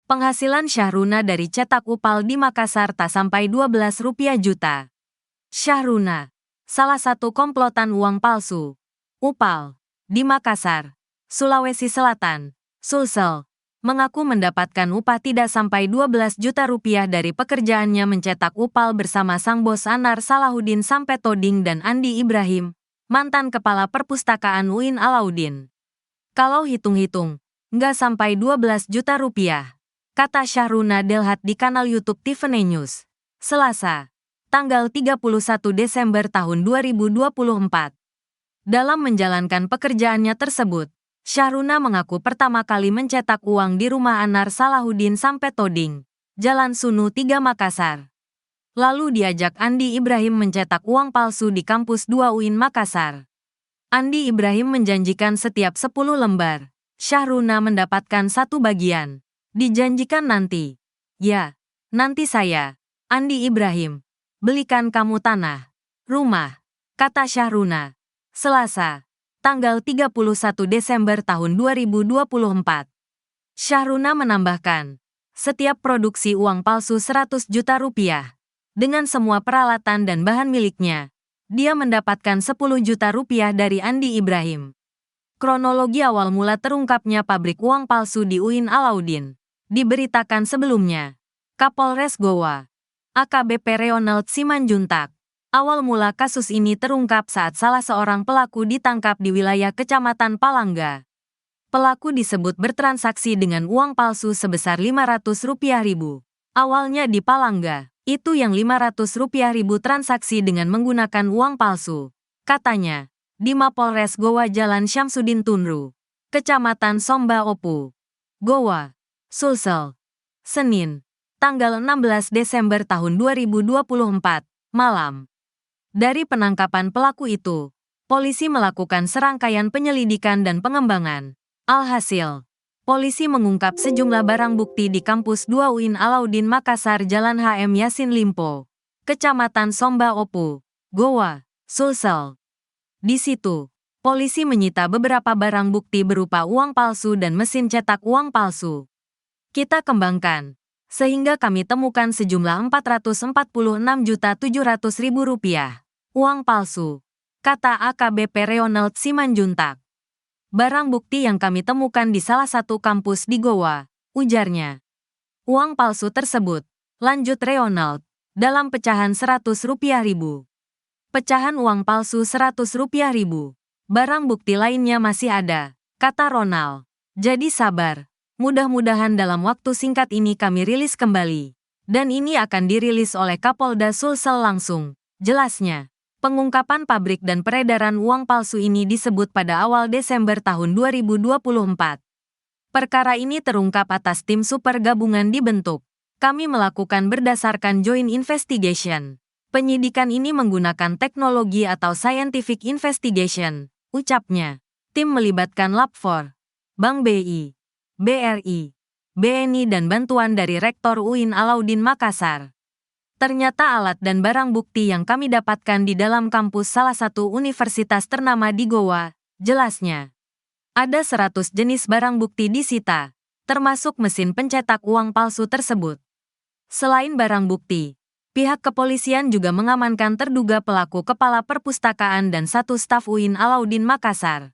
Penghasilan Syahruna dari cetak upal di Makassar tak sampai Rp12 juta. Syahruna, salah satu komplotan uang palsu. Upal, di Makassar, Sulawesi Selatan, Sulsel, mengaku mendapatkan upah tidak sampai Rp12 juta dari pekerjaannya mencetak upal bersama sang bos Anar Salahuddin Sampetoding dan Andi Ibrahim, mantan Kepala Perpustakaan UIN Alauddin. Kalau hitung-hitung, nggak sampai Rp12 juta, kata Syahruna Delhat di kanal YouTube Tiffany News, Selasa, tanggal 31 Desember tahun 2024. Dalam menjalankan pekerjaannya tersebut, Syahruna mengaku pertama kali mencetak uang di rumah Anar Salahuddin Sampetoding, Jalan Sunu 3 Makassar. Lalu diajak Andi Ibrahim mencetak uang palsu di kampus 2 UIN Makassar. Andi Ibrahim menjanjikan setiap 10 lembar, Syahruna mendapatkan satu bagian. Dijanjikan nanti. Ya, nanti saya, Andi Ibrahim, belikan kamu tanah, rumah, kata Syahruna. Selasa, tanggal 31 Desember tahun 2024. Syahruna menambahkan, setiap produksi uang palsu Rp100 juta. Dengan semua peralatan dan bahan miliknya, dia mendapatkan Rp10 juta dari Andi Ibrahim. Kronologi awal mula terungkapnya pabrik uang palsu di UIN Alauddin diberitakan sebelumnya. Kapolres Goa, AKBP Reonald Simanjuntak. Awal mula kasus ini terungkap saat salah seorang pelaku ditangkap di wilayah Kecamatan Palangga. Pelaku disebut bertransaksi dengan uang palsu sebesar Rp500.000. Awalnya di Palangga, itu yang Rp500.000 transaksi dengan menggunakan uang palsu. Katanya, di Mapolres Goa Jalan Syamsuddin Tunru, Kecamatan Somba Opu, Goa, Sulsel, Senin, tanggal 16 Desember tahun 2024, malam. Dari penangkapan pelaku itu, polisi melakukan serangkaian penyelidikan dan pengembangan. Alhasil, polisi mengungkap sejumlah barang bukti di kampus 2 UIN Alauddin Makassar Jalan HM Yasin Limpo, Kecamatan Somba Opu, Goa, Sulsel. Di situ, polisi menyita beberapa barang bukti berupa uang palsu dan mesin cetak uang palsu. Kita kembangkan, sehingga kami temukan sejumlah Rp446.700.000 uang palsu, kata AKBP Reonald Simanjuntak. Barang bukti yang kami temukan di salah satu kampus di Goa, ujarnya. Uang palsu tersebut, lanjut Reonald, dalam pecahan Rp100.000. Pecahan uang palsu Rp100.000. Barang bukti lainnya masih ada, kata Ronald. Jadi sabar. Mudah-mudahan dalam waktu singkat ini kami rilis kembali. Dan ini akan dirilis oleh Kapolda Sulsel langsung, jelasnya. Pengungkapan pabrik dan peredaran uang palsu ini disebut pada awal Desember tahun 2024. Perkara ini terungkap atas tim super gabungan dibentuk. Kami melakukan berdasarkan joint investigation. Penyidikan ini menggunakan teknologi atau scientific investigation, ucapnya. Tim melibatkan Lab 4, Bank BI, BRI, BNI dan bantuan dari Rektor UIN Alauddin Makassar. Ternyata alat dan barang bukti yang kami dapatkan di dalam kampus salah satu universitas ternama di Goa, jelasnya. Ada 100 jenis barang bukti disita, termasuk mesin pencetak uang palsu tersebut. Selain barang bukti, pihak kepolisian juga mengamankan terduga pelaku kepala perpustakaan dan satu staf UIN Alauddin Makassar.